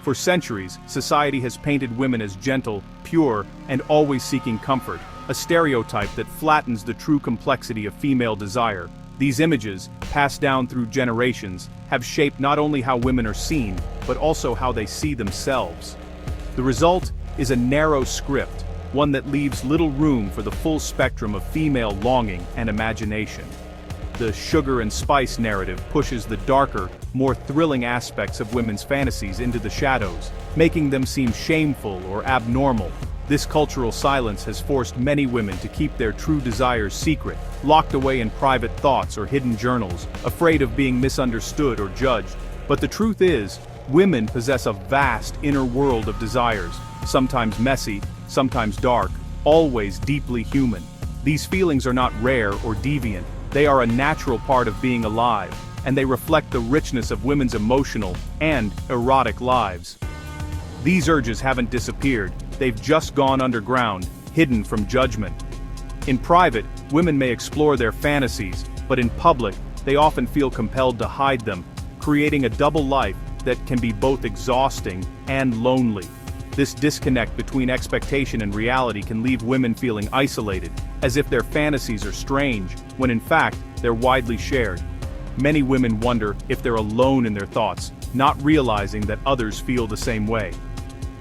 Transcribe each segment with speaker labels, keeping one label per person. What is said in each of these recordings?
Speaker 1: For centuries, society has painted women as gentle, pure, and always seeking comfort, a stereotype that flattens the true complexity of female desire. These images, passed down through generations, have shaped not only how women are seen, but also how they see themselves. The result is a narrow script, one that leaves little room for the full spectrum of female longing and imagination. The sugar and spice narrative pushes the darker, more thrilling aspects of women's fantasies into the shadows, making them seem shameful or abnormal. This cultural silence has forced many women to keep their true desires secret, locked away in private thoughts or hidden journals, afraid of being misunderstood or judged. But the truth is, women possess a vast inner world of desires, sometimes messy, sometimes dark, always deeply human. These feelings are not rare or deviant. They are a natural part of being alive, and they reflect the richness of women's emotional and erotic lives. These urges haven't disappeared, they've just gone underground, hidden from judgment. In private, women may explore their fantasies, but in public, they often feel compelled to hide them, creating a double life that can be both exhausting and lonely. This disconnect between expectation and reality can leave women feeling isolated, as if their fantasies are strange, when in fact, they're widely shared. Many women wonder if they're alone in their thoughts, not realizing that others feel the same way.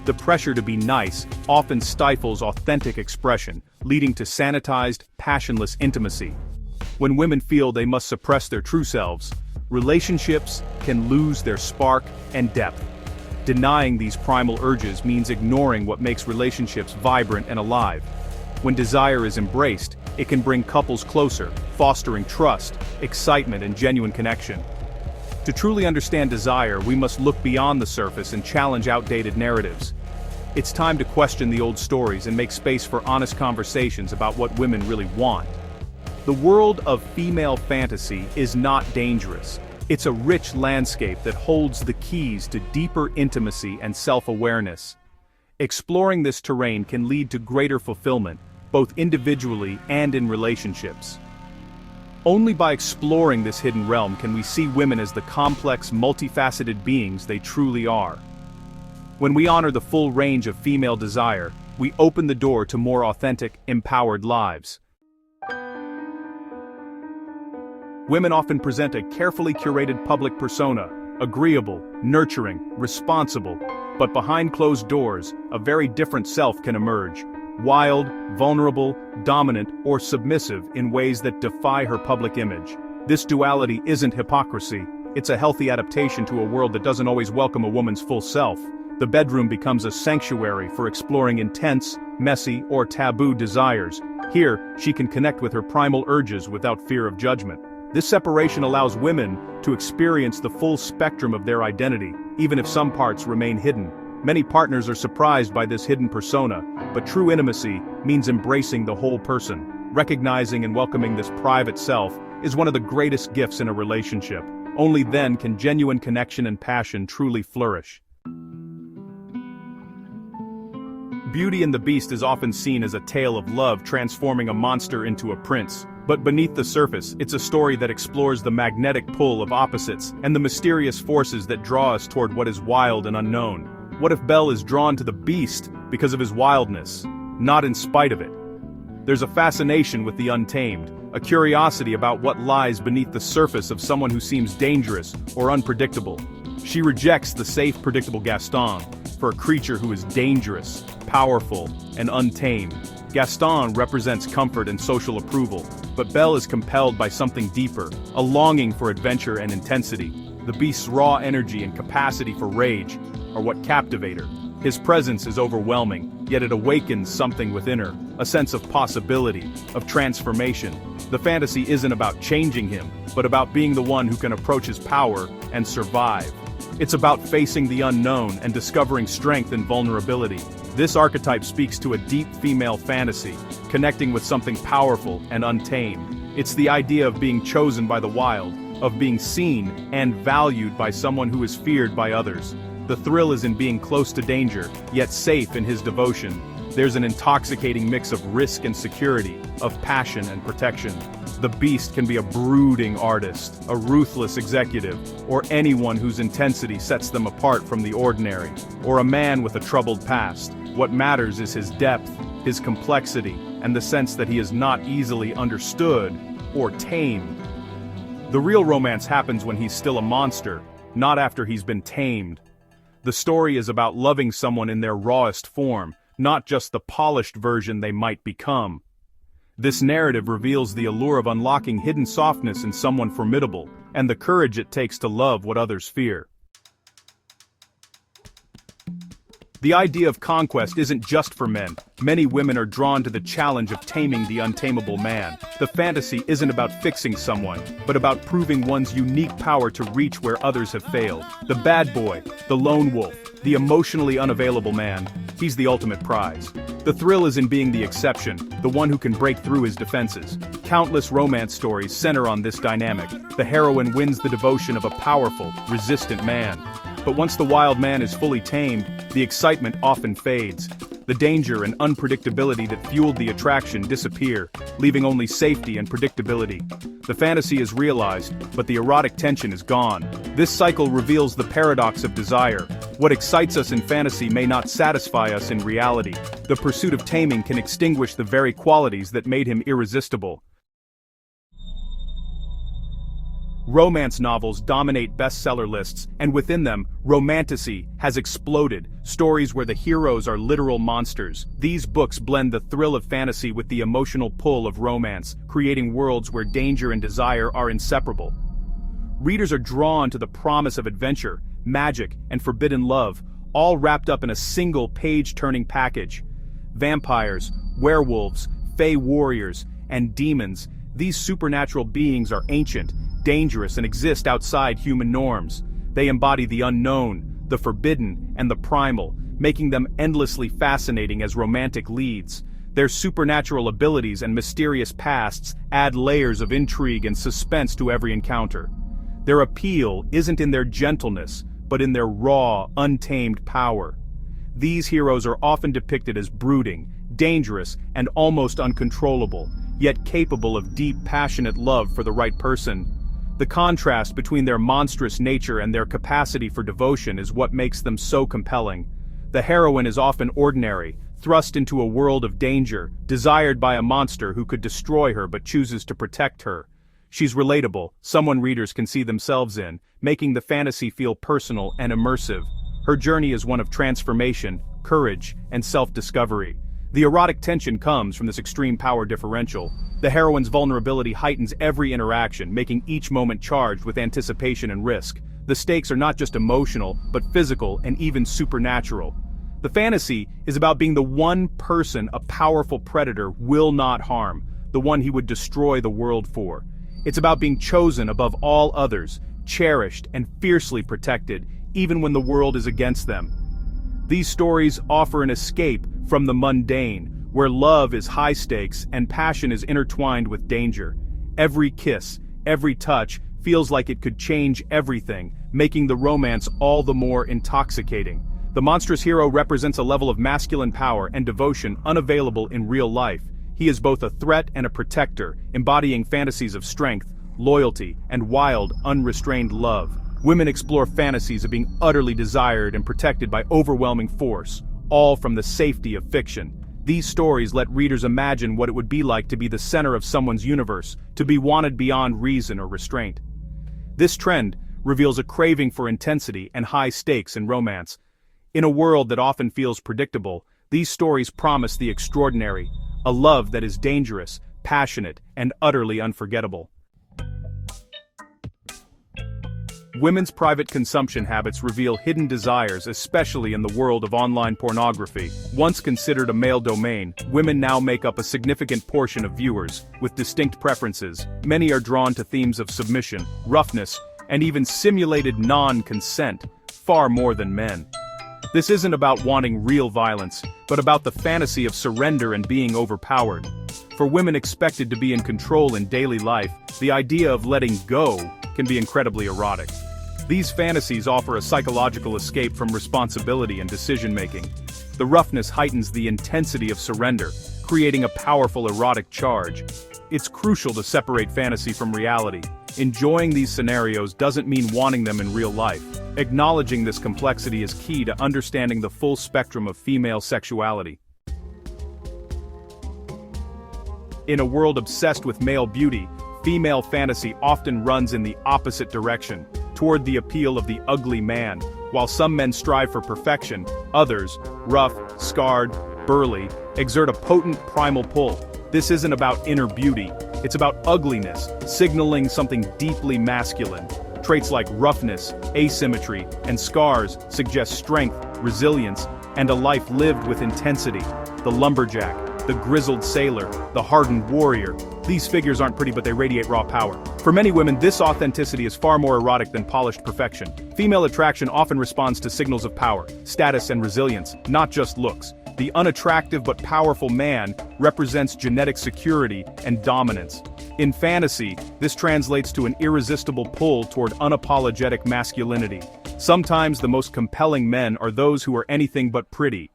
Speaker 1: The pressure to be nice often stifles authentic expression, leading to sanitized, passionless intimacy. When women feel they must suppress their true selves, relationships can lose their spark and depth. Denying these primal urges means ignoring what makes relationships vibrant and alive. When desire is embraced, it can bring couples closer, fostering trust, excitement, and genuine connection. To truly understand desire, we must look beyond the surface and challenge outdated narratives. It's time to question the old stories and make space for honest conversations about what women really want. The world of female fantasy is not dangerous. It's a rich landscape that holds the keys to deeper intimacy and self-awareness. Exploring this terrain can lead to greater fulfillment, both individually and in relationships. Only by exploring this hidden realm can we see women as the complex, multifaceted beings they truly are. When we honor the full range of female desire, we open the door to more authentic, empowered lives. Women often present a carefully curated public persona, agreeable, nurturing, responsible, but behind closed doors, a very different self can emerge. Wild, vulnerable, dominant, or submissive in ways that defy her public image. This duality isn't hypocrisy, it's a healthy adaptation to a world that doesn't always welcome a woman's full self. The bedroom becomes a sanctuary for exploring intense, messy, or taboo desires. Here, she can connect with her primal urges without fear of judgment. This separation allows women to experience the full spectrum of their identity, even if some parts remain hidden. Many partners are surprised by this hidden persona, but true intimacy means embracing the whole person. Recognizing and welcoming this private self is one of the greatest gifts in a relationship. Only then can genuine connection and passion truly flourish. Beauty and the Beast is often seen as a tale of love transforming a monster into a prince. But beneath the surface, it's a story that explores the magnetic pull of opposites and the mysterious forces that draw us toward what is wild and unknown. What if Belle is drawn to the Beast because of his wildness, not in spite of it? There's a fascination with the untamed, a curiosity about what lies beneath the surface of someone who seems dangerous or unpredictable. She rejects the safe, predictable Gaston for a creature who is dangerous, powerful, and untamed. Gaston represents comfort and social approval, but Belle is compelled by something deeper, a longing for adventure and intensity. The Beast's raw energy and capacity for rage are what captivate her. His presence is overwhelming, yet it awakens something within her, a sense of possibility, of transformation. The fantasy isn't about changing him, but about being the one who can approach his power and survive. It's about facing the unknown and discovering strength and vulnerability. This archetype speaks to a deep female fantasy, connecting with something powerful and untamed. It's the idea of being chosen by the wild, of being seen and valued by someone who is feared by others. The thrill is in being close to danger, yet safe in his devotion. there's an intoxicating mix of risk and security, of passion and protection. The beast can be a brooding artist, a ruthless executive, or anyone whose intensity sets them apart from the ordinary, or a man with a troubled past. What matters is his depth, his complexity, and the sense that he is not easily understood or tamed. The real romance happens when he's still a monster, not after he's been tamed. The story is about loving someone in their rawest form, not just the polished version they might become. This narrative reveals the allure of unlocking hidden softness in someone formidable, and the courage it takes to love what others fear. The idea of conquest isn't just for men. Many women are drawn to the challenge of taming the untamable man. The fantasy isn't about fixing someone, but about proving one's unique power to reach where others have failed. The bad boy, the lone wolf, the emotionally unavailable man, he's the ultimate prize. The thrill is in being the exception, the one who can break through his defenses. Countless romance stories center on this dynamic. The heroine wins the devotion of a powerful, resistant man. But once the wild man is fully tamed, the excitement often fades. The danger and unpredictability that fueled the attraction disappear, leaving only safety and predictability. The fantasy is realized, but the erotic tension is gone. This cycle reveals the paradox of desire. What excites us in fantasy may not satisfy us in reality. The pursuit of taming can extinguish the very qualities that made him irresistible. Romance novels dominate bestseller lists, and within them, romantasy has exploded, stories where the heroes are literal monsters. These books blend the thrill of fantasy with the emotional pull of romance, creating worlds where danger and desire are inseparable. Readers are drawn to the promise of adventure, magic, and forbidden love, all wrapped up in a single page-turning package. Vampires, werewolves, fey warriors, and demons, these supernatural beings are ancient, dangerous, and exist outside human norms. They embody the unknown, the forbidden, and the primal, making them endlessly fascinating as romantic leads. Their supernatural abilities and mysterious pasts add layers of intrigue and suspense to every encounter. Their appeal isn't in their gentleness, but in their raw, untamed power. These heroes are often depicted as brooding, dangerous, and almost uncontrollable, yet capable of deep, passionate love for the right person. The contrast between their monstrous nature and their capacity for devotion is what makes them so compelling. The heroine is often ordinary, thrust into a world of danger, desired by a monster who could destroy her but chooses to protect her. She's relatable, someone readers can see themselves in, making the fantasy feel personal and immersive. Her journey is one of transformation, courage, and self-discovery. The erotic tension comes from this extreme power differential. The heroine's vulnerability heightens every interaction, making each moment charged with anticipation and risk. The stakes are not just emotional, but physical and even supernatural. The fantasy is about being the one person a powerful predator will not harm, the one he would destroy the world for. It's about being chosen above all others, cherished and fiercely protected, even when the world is against them. These stories offer an escape from the mundane, where love is high stakes and passion is intertwined with danger. Every kiss, every touch, feels like it could change everything, making the romance all the more intoxicating. The monstrous hero represents a level of masculine power and devotion unavailable in real life. He is both a threat and a protector, embodying fantasies of strength, loyalty, and wild, unrestrained love. Women explore fantasies of being utterly desired and protected by overwhelming force, all from the safety of fiction. These stories let readers imagine what it would be like to be the center of someone's universe, to be wanted beyond reason or restraint. This trend reveals a craving for intensity and high stakes in romance. In a world that often feels predictable, these stories promise the extraordinary, a love that is dangerous, passionate, and utterly unforgettable. Women's private consumption habits reveal hidden desires, especially in the world of online pornography. Once considered a male domain, women now make up a significant portion of viewers, with distinct preferences. Many are drawn to themes of submission, roughness, and even simulated non-consent, far more than men. This isn't about wanting real violence, but about the fantasy of surrender and being overpowered. For women expected to be in control in daily life, the idea of letting go can be incredibly erotic. These fantasies offer a psychological escape from responsibility and decision-making. The roughness heightens the intensity of surrender, creating a powerful erotic charge. It's crucial to separate fantasy from reality. Enjoying these scenarios doesn't mean wanting them in real life. Acknowledging this complexity is key to understanding the full spectrum of female sexuality. In a world obsessed with male beauty, female fantasy often runs in the opposite direction, toward the appeal of the ugly man. While some men strive for perfection, others, rough, scarred, burly, exert a potent primal pull. This isn't about inner beauty, it's about ugliness, signaling something deeply masculine. Traits like roughness, asymmetry, and scars suggest strength, resilience, and a life lived with intensity. The lumberjack, the grizzled sailor, the hardened warrior. These figures aren't pretty, but they radiate raw power. For many women, this authenticity is far more erotic than polished perfection. Female attraction often responds to signals of power, status, and resilience, not just looks. The unattractive but powerful man represents genetic security and dominance. In fantasy, this translates to an irresistible pull toward unapologetic masculinity. Sometimes the most compelling men are those who are anything but pretty.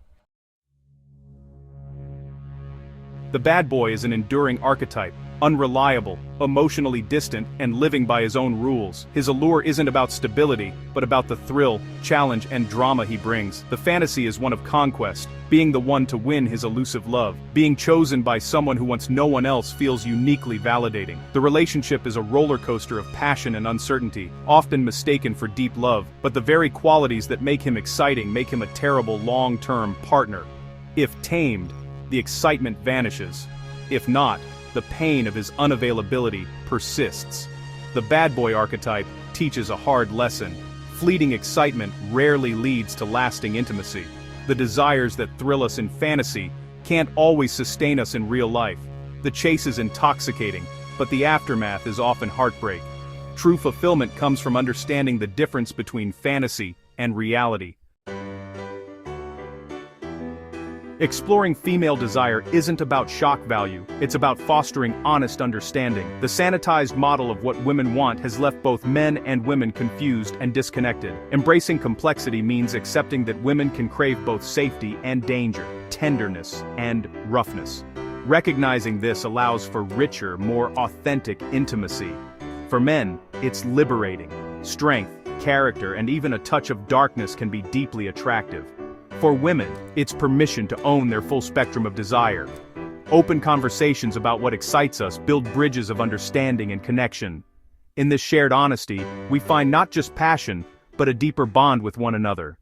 Speaker 1: The bad boy is an enduring archetype, unreliable, emotionally distant, and living by his own rules. His allure isn't about stability, but about the thrill, challenge, and drama he brings. The fantasy is one of conquest, being the one to win his elusive love. Being chosen by someone who wants no one else feels uniquely validating. The relationship is a roller coaster of passion and uncertainty, often mistaken for deep love, but the very qualities that make him exciting make him a terrible long-term partner. If tamed, the excitement vanishes. If not, the pain of his unavailability persists. The bad boy archetype teaches a hard lesson. Fleeting excitement rarely leads to lasting intimacy. The desires that thrill us in fantasy can't always sustain us in real life. The chase is intoxicating, but the aftermath is often heartbreak. True fulfillment comes from understanding the difference between fantasy and reality. Exploring female desire isn't about shock value, it's about fostering honest understanding. The sanitized model of what women want has left both men and women confused and disconnected. Embracing complexity means accepting that women can crave both safety and danger, tenderness and roughness. Recognizing this allows for richer, more authentic intimacy. For men, it's liberating. Strength, character, and even a touch of darkness can be deeply attractive. For women, it's permission to own their full spectrum of desire. Open conversations about what excites us build bridges of understanding and connection. In this shared honesty, we find not just passion, but a deeper bond with one another.